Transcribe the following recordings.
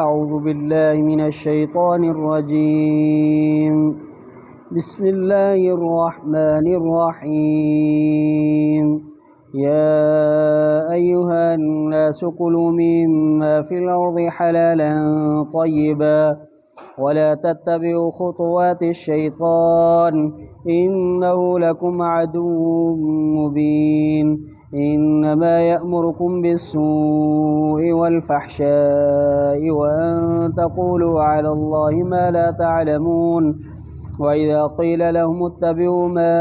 أعوذ بالله من الشيطان الرجيم. بسم الله الرحمن الرحيم. يا أيها الناس كلوا مما في الأرض حلالا طيبا ولا تتبعوا خطوات الشيطان إنه لكم عدو مبين. إنما يأمركم بالسوء والفحشاء وأن تقولوا على الله ما لا تعلمون. وإذا قيل لهم اتبعوا ما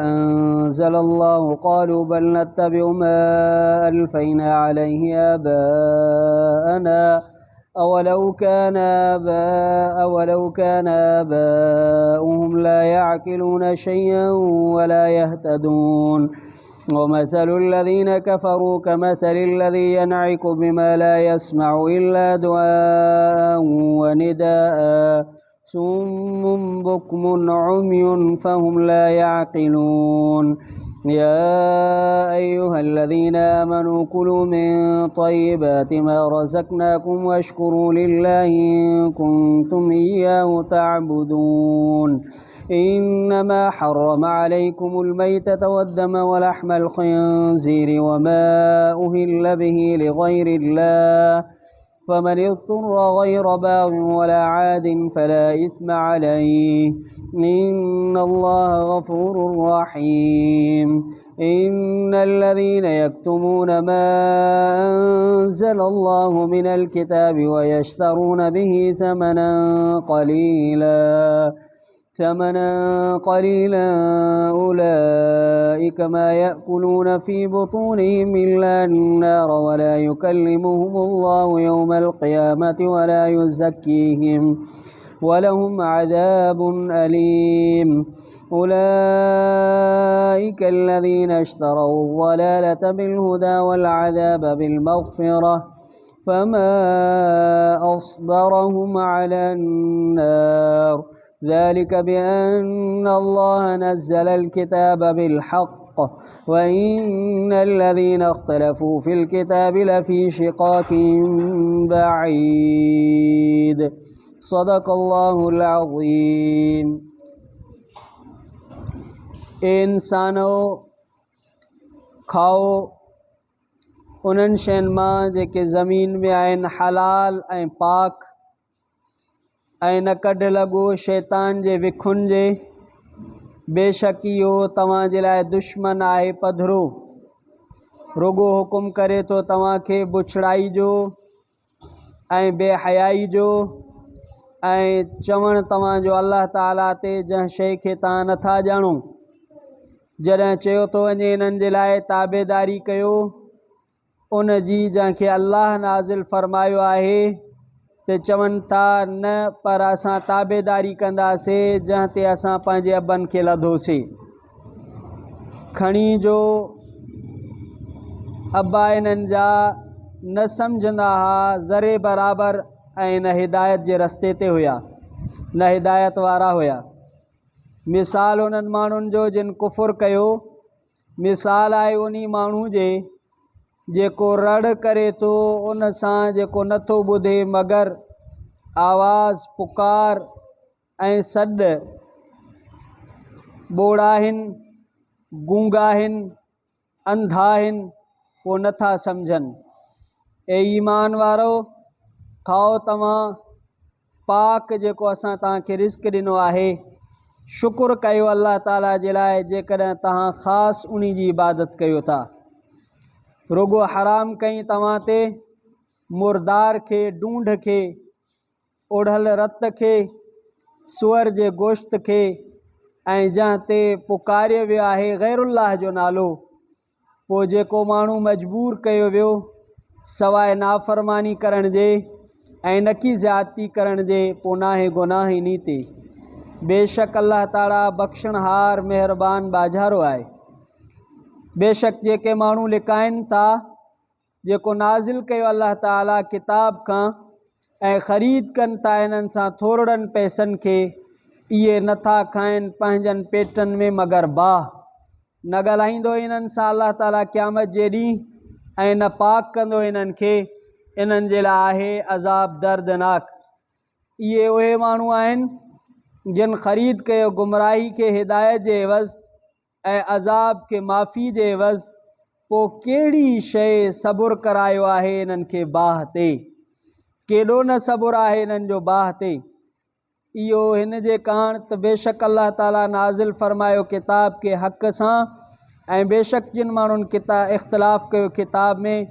أنزل الله قالوا بل نتبع ما ألفينا عليه آباءنا أولو كان آباؤهم لا يعقلون شيئا ولا يهتدون. ومثل الذين كفروا كمثل الذي ينعق بما لا يسمع إلا دعاء ونداء صم بكم عمي فهم لا يعقلون. يا أيها الذين آمنوا كلوا من طيبات ما رزقناكم واشكروا لله إن كنتم إياه تعبدون. إنما حرم عليكم الميتة والدم ولحم الخنزير وما أهل به لغير الله فمن اضطر غير باغ ولا عاد فلا إثم عليه إن الله غفور رحيم. إن الذين يكتمون ما أنزل الله من الكتاب ويشترون به ثمنا قليلا أولئك ما يأكلون في بطونهم إلا النار ولا يكلمهم الله يوم القيامة ولا يزكيهم ولهم عذاب أليم. أولئك الذين اشتروا الضلالة بالهدى والعذاب بالمغفرة فما أصبرهم على النار ذلك بأن الله نزل الكتاب بالحق وإن الذين اختلفوا في الكتاب لفي شقاق بعيد. صدق الله العظيم. इंसानो खाओ उन्हनि शयुनि मां जेके ज़मीन में आहिनि हलाल ऐं पाक ऐं न कढ लॻो शैतान जे विखुनि जे। बेशक इहो तव्हांजे लाइ दुश्मन आहे पधरो। रुगो हुकुम करे थो तव्हांखे बुछड़ाई जो ऐं बेहयाई जो ऐं चवण तव्हांजो अल्लाह ताला ते जंहिं शइ खे तव्हां नथा ॼाणो। जॾहिं चयो थो वञे इन्हनि जे लाइ ताबेदारी कयो उन जी जंहिंखे अल्लाह नाज़िल फरमायो आहे ते चवनि था न पर असां ताबेदारी कंदासीं जंहिं ते असां पंहिंजे अबनि खे लधोसीं। खणी जो अबा इन्हनि जा न सम्झंदा हुआ ज़रे बराबरि ऐं न हिदायत जे रस्ते ते हुया न हिदायत वारा हुया। मिसाल उन्हनि माण्हुनि जो जिन कुफ़ुर कयो मिसाल आहे उन माण्हू जे जेको रड़ करे थो उन सां जेको नथो ॿुधे मगर आवाज़ पुकार ऐं सॾ। ॿोड़ा आहिनि, गूंगा आहिनि, अंधा आहिनि, उहो नथा सम्झनि। ए ईमान वारो खाओ तव्हां पाक जेको असां तव्हांखे रिज़्क़ ॾिनो आहे। शुक्र कयो अल्लाह ताला जे लाइ जेकॾहिं तव्हां ख़ासि उन जी इबादत कयो था। रुगो हराम कई तव्हां ते मुर्दार खे, ढूंढ खे, ओढ़ल रत खे, सुअर जे गोश्त खे ऐं जंहिं ते पुकारियो वियो आहे ग़ैरुल्लाह जो नालो। पोइ जेको माण्हू मजबूर कयो वियो सवाइ नाफ़रमानी करण जे ऐं नकी ज़्यादती करण जे पोइ नाहे गुनाह इन्ही ते। बेशक अल्लाह ताला बख़्शणहार महिरबान बाज़ारो आहे। बेशक जेके माण्हू लिकाइनि था जेको नाज़िल कयो अल्लाह ताला किताब खां ऐं ख़रीद कनि था इन्हनि सां थोरड़नि पैसनि खे, इहे नथा खाइनि पंहिंजनि पेटनि में मगर बाह। न ॻाल्हाईंदो इन्हनि सां अल्लाह ताला क़यामत जे ॾींहुं ऐं न पाक कंदो इन्हनि खे इन्हनि जे लाइ आहे अज़ाब दर्दनाक। इहे उहे माण्हू आहिनि जिन ख़रीद कयो गुमराही खे हिदायत जे एवज़ ऐं अज़ाब खे माफ़ी जे एवज़, पोइ कहिड़ी शइ सबुरु करायो आहे इन्हनि खे बाह ते, केॾो न सबुरु आहे इन्हनि जो बाह ते। इहो हिन जे कारण त बेशक अल्लाह ताला नाज़िल फ़रमायो किताब के हक़ सां, ऐं बेशक जिन माण्हुनि इख़्तिलाफ़ कयो किताब में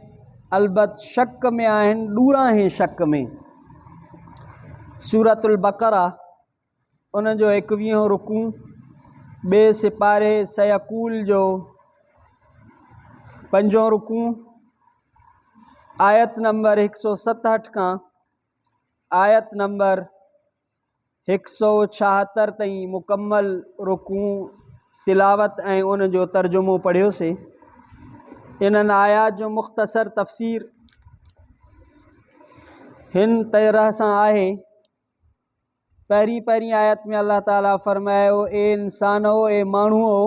अलबत शक में आहिनि, ॾूरां शक में। सूरतुल बक़रा उन जो 21 रुकू, ॿिए सिपारे सयकूल जो 5 रुकू, आयत नंबर 167 खां आयत नंबर 176 ताईं मुकम्मल रुकू तिलावत ऐं उन जो तर्जुमो पढ़ियोसीं। इन्हनि आयात जो मुख़्तसर तफ़सीर हिन तरह सां आहे। पहिरीं आयत में अल्लाह ताला फ़रमायो, ए इंसानो, ए माण्हूओ,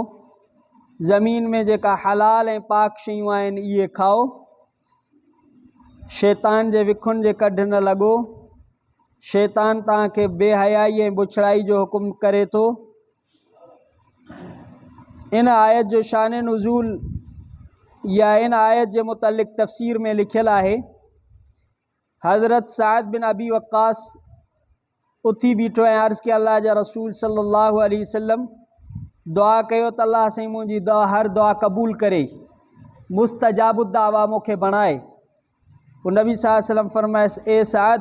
ज़मीन में जेका हलाल ऐं पाक शयूं आहिनि इहे खाओ, शैतान जे विखुनि जे कढ न लॻो। शैतान तव्हांखे बेहयाई ऐं बुछड़ाई जो हुकुम करे थो। इन आयत जो शान नुज़ूल या इन आयत जे मुतल्लिक़ तफ़सीर में लिखियलु आहे, हज़रत साद बिन अबी वक्कास उथी बीठो ऐं अर्ज़ु कया, अल्लाह जा रसूल सल्लल्लाहु अलैहि वसल्लम, दुआ कयो त अल्लाह साईं मुंहिंजी दुआ हर दुआ क़बूल करे, मुस्तजाबुद दावा मूंखे बणाए। पोइ नबी सल्लल्लाहु अलैहि वसल्लम फ़रमायसि, ए साद,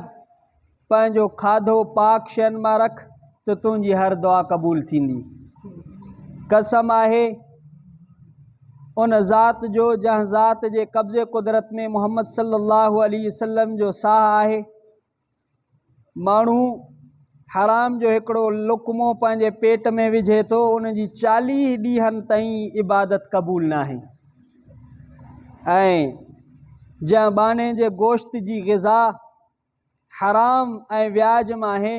पंहिंजो खाधो पाक शयुनि मां रख त तुंहिंजी हर दुआ क़बूल थींदी। कसम आहे उन ज़ात जो जंहिं ज़ात जे कब्ज़े कुदरत में मोहम्मद सल्लल्लाहु अलैहि वसल्लम जो साह आहे। माण्हू हराम जो हिकिड़ो लुक़मो पंहिंजे पेट में विझे थो, उन जी 40 ॾींहंनि ताईं इबादत क़बूल न आहे। ऐं जंहिं बाने जे गोश्त जी ग़िज़ा हराम ऐं व्याज मां आहे,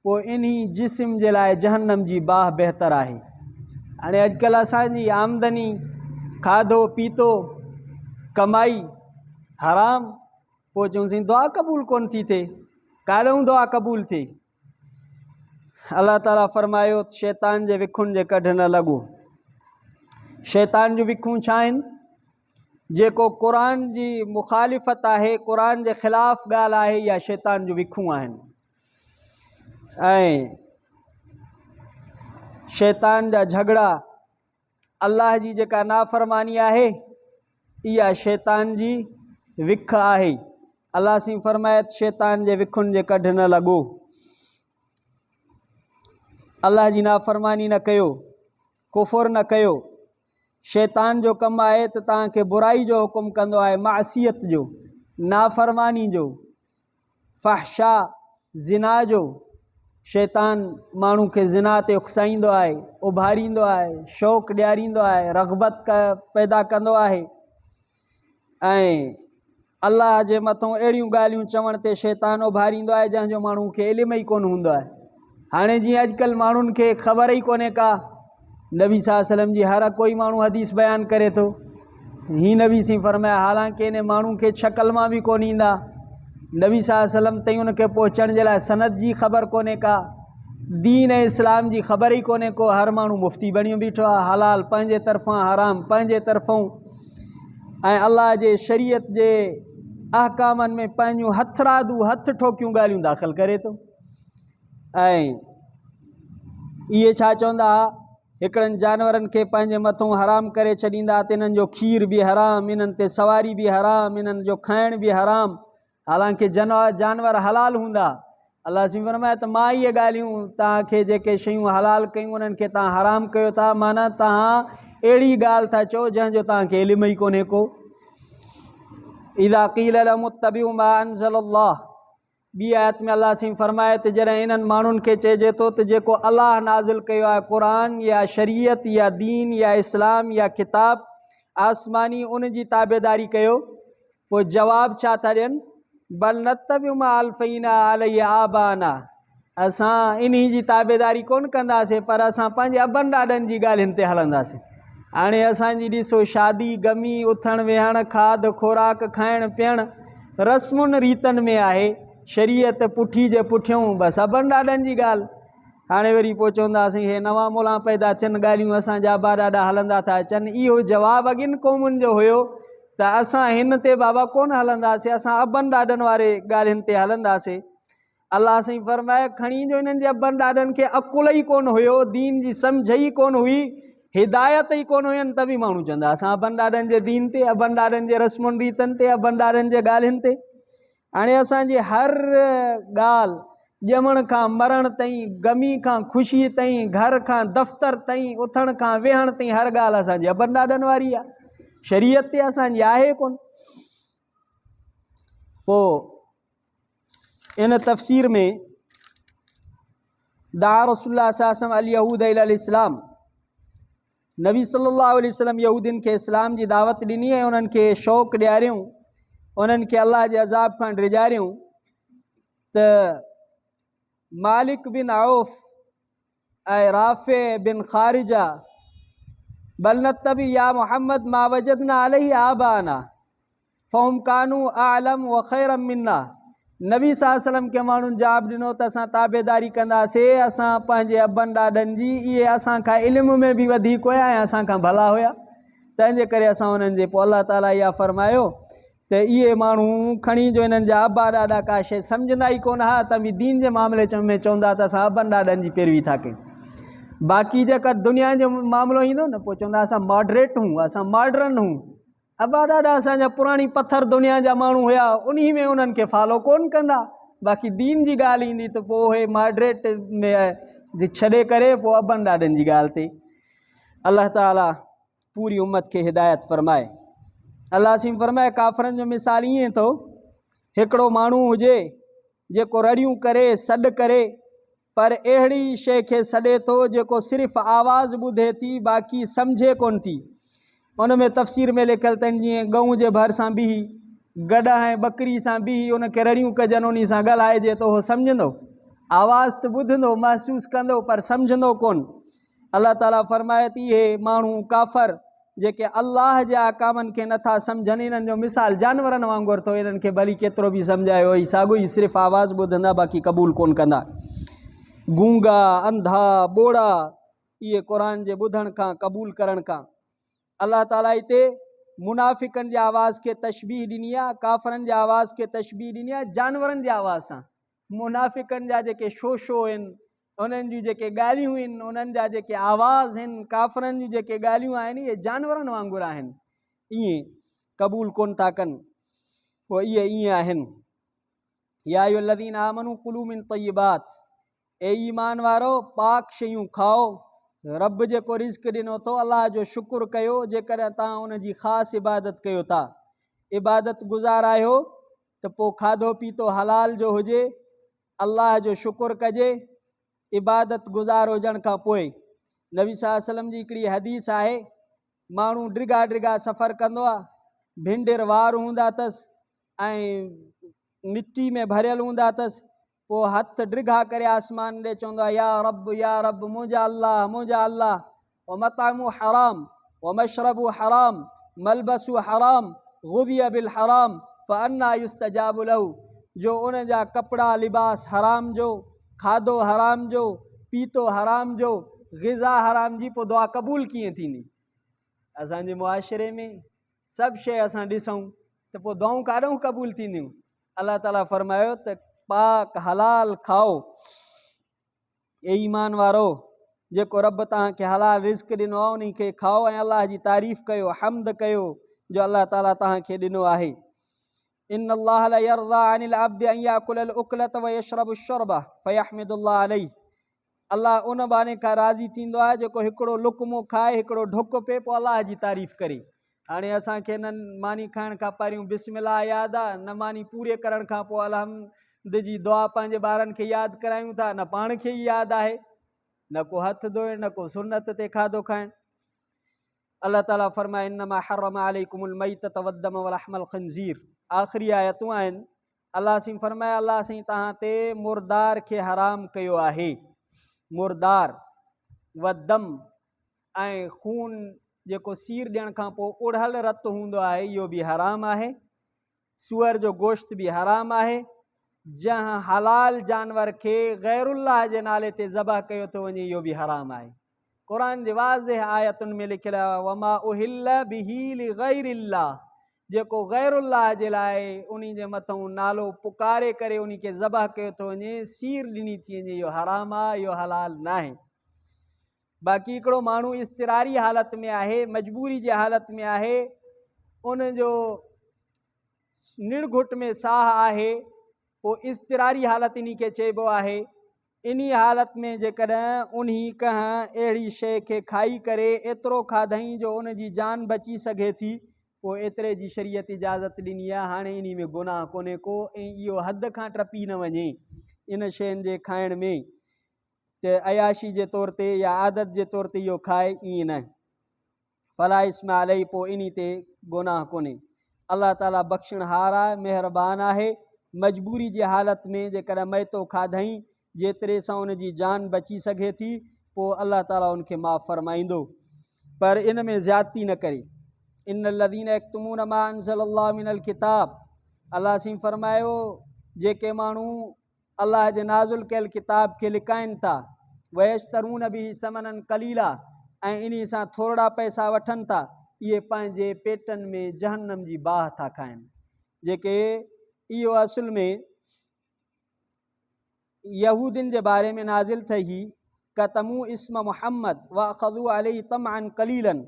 पोइ इन्ही जिस्म जे लाइ जहन्नम जी बाह बहितर आहे। हाणे अॼुकल्ह असांजी आमदनी, खाधो पीतो, कमाई हराम, पोइ चऊंसीं दुआ क़बूल कोन थी थिए, काॾूं दुआ क़बूल थिए। अल्लाह ताला फ़रमायो, शैतान जे विखुनि जे कढ न लॻो। शैतान जूं विखूं छा आहिनि? जेको क़ुरान जी मुखालिफ़त आहे, क़ुरान जे ख़िलाफ़ ॻाल्हि आहे, या शैतान जूं विखूं आहिनि। ऐं शैतान जा झगड़ा, अल्लाह जी जेका नाफ़रमानी आहे, इहा शैतान जी विख आहे। अल्लाह सी फ़रमायत, शैतान जे विखुनि जे कढ न लॻो। अल्लाह जी नाफ़रमानी न कयो, कुफ़ुर न कयो। शैतान जो कमु आहे त तव्हांखे बुराई जो हुकुम कंदो आहे, मासियत जो, नाफ़रमानी जो, फ़हशा ज़िना जो। शैतान माण्हू खे ज़िना ते उकसाईंदो आहे, उभारींदो आहे, शौक़ु ॾियारींदो आहे, रग़बत पैदा कंदो आहे। ऐं अल्लाह जे मथां अहिड़ियूं ॻाल्हियूं चवण ते शैतान उभारींदो आहे जंहिंजो माण्हू खे इल्मु ई कोन हूंदो आहे। हाणे जीअं अॼुकल्ह माण्हुनि खे ख़बर ई कोन्हे का, नबी सल्लल्लाहु अलैहि वसल्लम जी हर कोई माण्हू हदीस बयानु करे थो। हीअ नबी सी फ़रमाया, हालांकि इन माण्हू खे शकल मां बि कोन ईंदा। नबी सल्लल्लाहु अलैहि वसल्लम ताईं उनखे पहुचण जे लाइ सनद जी ख़बर कोन्हे का, दीन ऐं इस्लाम जी ख़बर ई कोन्हे को। हर माण्हू मुफ़्ती बणियो बीठो आहे, हलाल पंहिंजे तरफ़ां, हराम पंहिंजे तरफ़ां, ऐं अल्लाह जे शरीयत जे अहकामनि में पंहिंजूं हथरादूं, हथ ठोकियूं ॻाल्हियूं दाख़िल करे थो। ऐं इहे छा चवंदा, हिकिड़नि जानवरनि खे पंहिंजे मथां हराम करे छॾींदा त इन्हनि जो खीर बि हराम, इन्हनि ते सवारी बि हराम, इन्हनि जो खाइण बि हराम, हालांकि जानवर हलाल हूंदा। अल्लाह सी फ़रमाया त मां इहे ॻाल्हियूं तव्हांखे जेके शयूं हलाल कयूं उन्हनि खे तव्हां हराम कयो था, माना तव्हां अहिड़ी ॻाल्हि था चओ जंहिंजो तव्हांखे इल्मु ई कोन्हे को। इज़ा क़ील लहुम इत्तबिउ मा अंज़लल्लाह, ॿी आयत में अल्लाह सी फ़रमाए त जॾहिं इन्हनि माण्हुनि खे चइजे थो त जेको अल्लाह नाज़िल कयो आहे, क़ुरान या शरीयत या दीन या इस्लाम या किताब आसमानी, उन जी ताबेदारी कयो, पोइ जवाब छा था ॾियनि, बल नत्तबिउ मा अलफ़ैना अलैहि आबाना, असां इन्ही जी ताबेदारी कोन कंदासीं, पर असां पंहिंजे अबनि ॾाॾनि जी ॻाल्हियुनि ते हलंदासीं। हाणे असांजी ॾिसो शादी, गमी, उथण वेहण, खाध खुराक, खाइण पीअण, रस्मुनि रीतनि में आहे, शरीयत पुठी जे पुठियों बसि अबनि ॾाॾनि जी ॻाल्हि। हाणे वरी पोइ चवंदासीं हे नवां मोला पैदा थियनि, ॻाल्हियूं असांजा अबा ॾाॾा हलंदा था अचनि। इहो जवाबु अॻिनि क़ौमुनि जो हुयो त असां हिन ते बाबा कोन हलंदासीं, असां अबनि ॾाॾनि वारे ॻाल्हियुनि ते हलंदासीं। अलाह साईं फरमाए खणी जो हिननि जे अबनि ॾाॾनि खे अकुल ई कोन हुयो, दीन जी सम्झ ई कोन हुई, हिदायत ई कोन हुयनि, त बि माण्हू चवंदा असां अबनि ॾाॾनि जे दीन ते, अबनि ॾाॾनि जे रस्मुनि रीतनि ते, अबनि ॾाॾनि जे ॻाल्हियुनि ते। हाणे असांजी हर ॻाल्हि ॼमण खां मरण ताईं, गमी खां ख़ुशी ताईं, घर खां दफ़्तर ताईं, उथण खां वेहण ताईं हर ॻाल्हि असांजी अबनि ॾाॾनि वारी आहे, शरीयत ते असांजी आहे कोन। पोइ इन तफ़सीर में दा रसूलुल्लाह सल्लल्लाहु अलैहि वसल्लम अल यहूद इलल इस्लाम, नबी सल्लल्लाहु अलैहि वसल्लम यहूदियुनि खे इस्लाम जी दावत ॾिनी ऐं उन्हनि खे शौक़ु ॾियारियूं, उन्हनि खे अल्लाह जे अज़ाब खां डिॼारियूं। त मालिक बिन औफ़ ऐं राफ़े बिन ख़ारिजा बल नत्तबी या मोहम्मद मा वजदना अलैहि आबाना फ़हुम कानू आलम व ख़ैरम मिन्ना। नबी सल्लल्लाहु अलैहि वसल्लम खे माण्हुनि जवाबु ॾिनो त असां ताबेदारी कंदासीं, असां पंहिंजे अबनि ॾाॾनि जी, इहे असांखां इल्म में बि वधीक हुया ऐं असांखां भला हुया। तंहिंजे करे असां उन्हनि जे, पोइ अलाह ताला इहा फरमायो त इहे माण्हू खणी जो हिननि जा अबा ॾाॾा का शइ सम्झंदा ई कोन हुआ, त बि दीन जे मामले में चवंदा त असां अबनि ॾाॾनि जी पैरवी था कयूं। बाक़ी जेका दुनिया जो मामिलो ईंदो न, पोइ चवंदा असां मॉडरेट हूं, असां मॉडर्न हूं। अबा ॾाॾा असांजा पुराणी पथर दुनिया जा माण्हू हुया, उन में उन्हनि खे फॉलो कोन कंदा। बाक़ी दीन जी ॻाल्हि ईंदी त पोइ उहे मॉडरेट में छॾे करे पोइ अबनि ॾाॾनि जी ॻाल्हि ते। अलाह ताला पूरी उम्मत खे हिदायत फरमाए। अलाह सिंह फरमाए काफ़रनि जो मिसाल ईअं थो, हिकिड़ो माण्हू हुजे जेको रड़ियूं करे, सॾु करे, पर अहिड़ी शइ खे सॾे थो जेको सिर्फ़ु आवाज़ ॿुधे थी, बाक़ी सम्झे कोन थी। उन में तफ़सीर में लिखियलु अथनि जीअं गऊं जे भर सां बीही, गॾ ऐं बकरी सां बीही उनखे रड़ियूं कजनि, उन सां ॻाल्हाइजे तो, उहो सम्झंदो, आवाज़ त ॿुधंदो, महसूसु कंदो, पर सम्झंदो कोन। अलाह ताला फरमाए थी इहे माण्हू काफ़र जेके अल्लाह जे अहकामनि खे नथा सम्झनि, इन्हनि जो मिसाल जानवरनि वांगुरु थो। इन्हनि खे भली केतिरो बि सम्झायो ई साॻियो ई सिर्फ़ु आवाज़ ॿुधंदा, बाक़ी क़बूल कोन कंदा। गूंगा, अंधा, ॿोड़ा, इहे क़ुर जे ॿुधण खां, क़बूल करण खां। अलाह ताला हिते मुनाफ़िकनि जे आवाज़ खे तशबीह ॾिनी आहे, काफ़रनि जे आवाज़ खे तशबीह ॾिनी आहे जानवरनि जे आवाज़ सां। मुनाफ़िकनि जा जेके शोशो आहिनि, उन्हनि जूं जेके ॻाल्हियूं आहिनि, उन्हनि जा जेके आवाज़ आहिनि, काफ़रनि जी जेके ॻाल्हियूं आहिनि, इहे जानवरनि वांगुरु आहिनि, ईअं क़बूल कोन था कनि। पोइ इहे ईअं आहिनि, या अय्युहल्लज़ीना आमनू कुलू मिन तय्यिबात, ए ईमान वारो पाक शयूं खाओ, रब जेको रिज़्क़ ॾिनो थो अलाह जो शुक्र कयो। जेकॾहिं तव्हां उन जी ख़ासि इबादत कयो था, इबादत गुज़ार आहियो, त पोइ खाधो पीतो हलाल जो हुजे, अलाह जो शुक्र कजे। इबादत गुज़ार हुजण खां पोइ नबी सल्लल्लाहु अलैहि वसल्लम जी हिकिड़ी हदीस आहे, माण्हू डिघा डिघा सफ़र कंदो आहे, भिंडीर वार हूंदा अथसि ऐं मिटी में भरियल हूंदा अथसि, पोइ हथ डिघा करे आसमान ॾे चवंदो आहे या रब मुंहिंजा अल्लाह, मुंहिंजा अल्लाह, व मतामू हराम व मशरबू हराम मलबसू हराम गुज़िया बिल हराम फ़अन्ना युस्तजाबु लहू। जो उन जा कपिड़ा लिबास हराम जो, खाधो हराम जो, पीतो हराम जो, ग़िज़ा हराम जी, पोइ दुआ क़बूल कीअं थींदी? असांजे मुआशिरे में सभु शइ असां ॾिसूं त पोइ दुआऊं काॾूं क़बूल थींदियूं? अलाह ताला फरमायो त पाक हलाल खाओ। ए ईमान वारो, जेको रब तव्हांखे हलाल रिज़्क़ ॾिनो आहे उन खे खाओ ऐं अलाह जी तारीफ़ कयो, हम्द कयो जो अलाह ताला तव्हांखे ॾिनो आहे। इन्नल्लाह ला यरज़ा अनिल अब्दि अन याकुलल उकलत व यशरबु शुरबा फयहमिदुल्लाह अलैहि। अलाह उन बाने खां राज़ी थींदो आहे जेको हिकिड़ो लुक़मो खाए, हिकिड़ो ढुक पे, पोइ अलाह जी तारीफ़ करे। हाणे असांखे न मानी खाइण खां पहिरियों बिस्मिल्लाह यादि आहे, न मानी पूरे करण खां पोइ अलहम्द जी दुआ पंहिंजे ॿारनि खे यादि करायूं था, न पाण खे ई यादि आहे, न को हथ धोइण, न को सुन्नत ते खाधो खाइण। अल्लाह ताला फरमाए इन्नमा हर्रम अलैकुमुल मैतत वद्दम वलहमल ख़िंज़ीर। आख़िरी आयतूं आहिनि। अलाह सिंह फरमाए अलाह सिंह तव्हां ते मुर्दार खे हराम कयो आहे। मुर्दार वदम ऐं खून जेको सीर ॾियण खां पोइ उड़हल रत हूंदो आहे, इहो बि हराम आहे। सूअर जो गोश्त भी हराम आहे। जहाँ हलाल जानवर के गैरुल्लाह जे नाले ते ज़बह कयो थो वञे इहो बि हराम आहे। क़ुरान जे वाज़िह आयतुनि में लिखियलु आहे वमा उहिल्ल बिही लिगैरिल्लाह, जेको गैरुल्लाह जे लाइ उन जे मथां नालो पुकारे करे उन खे ज़बह कयो थो वञे, सीर ॾिनी थी वञे, इहो हराम आहे, इहो हलाल न आहे। बाक़ी हिकिड़ो माण्हू इज़तिरारी हालत में आहे, मजबूरी जे हालत में आहे, उन जो निड़घुट में साह आहे, पोइ इज़तिरारी हालत इन खे चइबो आहे। इन हालत में जेकॾहिं उन कंहिं अहिड़ी शइ खे खाई करे एतिरो खाधई जो उन जी जान बची सघे थी, पोइ एतिरे जी शरीयत इजाज़त ॾिनी आहे। हाणे इन में गुनाह कोन्हे को, ऐं इहो हद खां टपी न वञे इन शयुनि जे खाइण में, त अयाशी जे तौर ते या आदत जे तौर ते इहो खाए, ईअं न। फला इस्म अलैहि, पोइ इन ते गुनाह कोन्हे। अल्लाह ताला बख़्शणहार आहे, महिरबान आहे। मजबूरी जे हालत में जेकॾहिं मैतो खाधई जेतिरे सां उन जी जान बची सघे थी, पोइ अल्लाह ताला उनखे माफ़ फरमाईंदो, पर इन में ज़्यादती न करे। इन लदीन यक्तुमून मा अंज़लल्लाहु मिनल किताब, अल्लाह सिं फरमायो जेके माण्हू अल्लाह जे नाज़ुल कयल किताब खे लिकाइनि था, वयश्तरून बिही समनन कलीला, ऐं इन सां थोरा पैसा वठनि था, इहे पंहिंजे पेटनि में जहन्नम जी बाहि था खाइनि। जेके इहो असुल में यहूदिन जे बारे में नाज़िल थई, कतमू इस्म मुहम्मद व अख़ज़ू अलैहि तमअन कलीलन,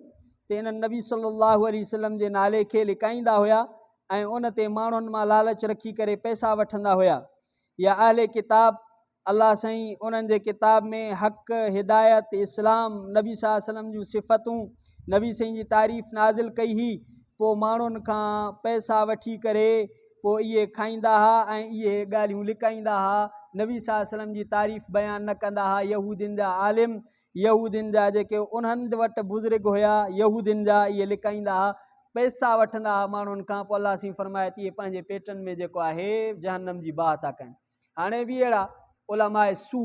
ते इन्हनि नबी सल्लल्लाहु अलैहि वसल्लम जे नाले खे लिकाईंदा हुया ऐं उन ते माण्हुनि मां लालच रखी करे पैसा वठंदा हुया। या अहले किताब, अल्लाह साईं उन्हनि जे किताब में हक़, हिदायत, इस्लाम, नबी सल्लल्लाहु अलैहि वसल्लम जूं सिफ़तूं, नबी साईं जी तारीफ़ नाज़िल कई हुई, पोइ माण्हुनि खां पैसा वठी करे पोइ इहे खाईंदा हुआ ऐं इहे ॻाल्हियूं लिकाईंदा हुआ, नबी सल्लल्लाहु अलैहि वसल्लम जी तारीफ़ बयानु न कंदा हुआ। यहूदिन जा आलिम, यहूदिन जा जेके उन्हनि वटि बुज़ुर्ग हुया यहूदिन जा, इहे लिकाईंदा हुआ, पैसा वठंदा हुआ माण्हुनि खां। पोइ अल्लाह साईं फरमाए थी इहे पंहिंजे पेटनि में जेको आहे जहन्नम जी बाहि था कनि। हाणे बि अहिड़ा उलमाए सू,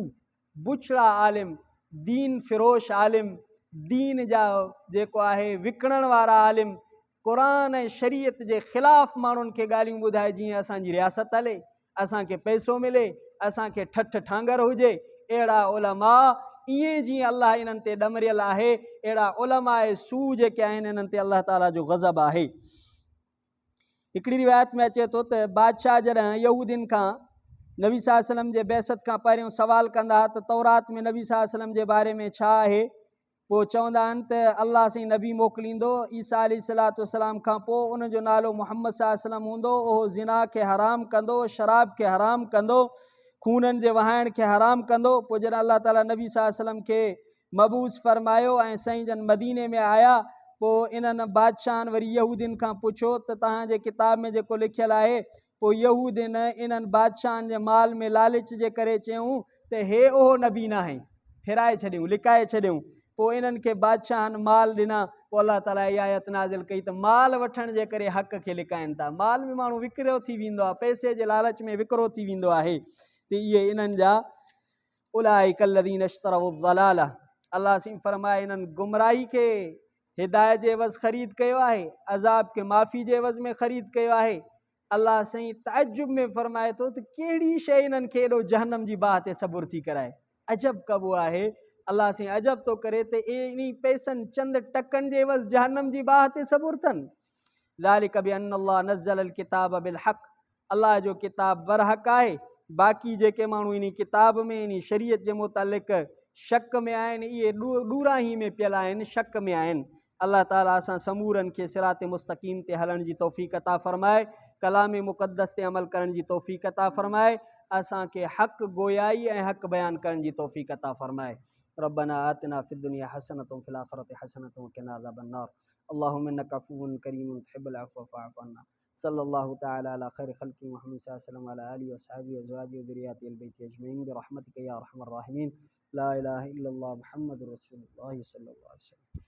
बुछड़ा आलिम, दीन फिरोश आलिम, दीन जा जेको आहे विकिणण वारा आलिम, क़ुरान ऐं शरीयत जे ख़िलाफ़ माण्हुनि खे ॻाल्हियूं ॿुधाए, जीअं असांजी रियासत हले, असांखे पैसो मिले, असांखे ठठ ठांगर हुजे, अहिड़ा उलमा, ईअं जीअं अल्लाह इन्हनि ते ॾमरियल आहे, अहिड़ा उलमाए सू जेके आहिनि इन्हनि ते अल्लाह ताला जो ग़ज़ब आहे। हिकिड़ी रिवायत में अचे थो त बादशाह जॾहिं यहूदिन खां नबी सल्लल्लाहु अलैहि वसल्लम जे बैसत खां पहिरियों सवाल कंदा त तौरात में नबी सल्लल्लाहु अलैहि वसल्लम जे बारे में छा आहे, पोइ चवंदा आहिनि त अल्लाह साईं नबी मोकिलींदो ईसा अलैहिस्सलातु वस्सलाम खां पोइ उन जो नालो मुहम्मद सल्लल्लाहु अलैहि वसल्लम हूंदो, उहो ज़िना खे हराम कंदो, शराब खे हराम कंदो, खूननि जे वहाइण खे हराम कंदो। पोइ जॾहिं अल्लाह ताला नबी सल्लल्लाहु अलैहि वसल्लम खे मबूस फरमायो ऐं साईं जन मदीने में आया, पोइ इन्हनि बादशाहनि वरी यहूदिन खां पुछो त तव्हांजे किताब में जेको लिखियलु आहे, पोइ यहूदिन इन्हनि बादशाहनि जे माल में लालच जे करे चयूं त हे ओहो नबी न आहे, फिराए छॾियूं, लिकाए छॾियूं। पोइ इन्हनि खे बादशाहनि माल ॾिना। पोइ अल्लाह ताला इहा आयत नाज़िल कई त माल वठण जे करे हक़ खे लिकाइनि था। माल में माण्हू विकिरो थी वेंदो आहे, पैसे जे लालच में विकिरो थी वेंदो आहे, त इहे इन्हनि जा उलाइका लज़ीना इश्तरऊ ज़लाला, अल्लाह सिं फरमाए इन्हनि गुमराही खे हिदायत जे एवज़ ख़रीद कयो आहे, अज़ाब खे माफ़ी जे एवज़ में ख़रीद कयो आहे। अल्लाह साईं तअजुब में फरमाए थो त कहिड़ी शइ इन्हनि खे एॾो जहन्नम जी बाहि ते सबुर थी कराए। अजब कबो आहे, अल्लाह साईं अजब थो करे त इन पैसनि चंद टकनि जे एवज़ जहन्नम जी बाहि ते सबुर अथनि। ज़ालिक बिअन्न अल्लाह नज़्ज़ल किताब बिल हक़, अल्लाह जो किताब बरहक़ आहे। बाक़ी जेके माण्हू इन किताब में इन शरीयत जे मुतालिक़ शक में आहिनि, इहे ॾूराही में पियल आहिनि, शक में आहिनि। अल्लाह ताला असां समूरनि खे सिरात मुस्तक़ीम ते हलण जी तौफ़ीक़ अता फ़रमाए, कलाम मुक़द्दस ते अमल करण जी तौफ़ीक़ अता फ़रमाए, असांखे हक़ गोयाई ऐं हक़ बयान करण जी तौफ़ीक़ अता फ़रमाए। रब्बना आतिना फ़िद दुनिया हसनतुम फ़िल आख़िरति हसनतुम व क़िना अज़ाबन नार। अल्लाहुम्मा इन्नका अफ़ुव्वुन करीमुन तुहिब्बुल अफ़्व फ़अफ़ु अन्ना। सल्लल्लाहु तआला अला खैरि ख़ल्क़ि मुहम्मद सल्लल्लाहु अलैहि वसल्लम व अला आलिहि व अस्हाबिहि व अज़वाजिहि व ज़ुर्रिय्यतिहि अल बैति अजमईन बिरहमतिका या अरहमर राहिमीन। ला इलाहा इल्लल्लाह मुहम्मदुर रसूलुल्लाह सल्लल्लाहु अलैहि वसल्लम।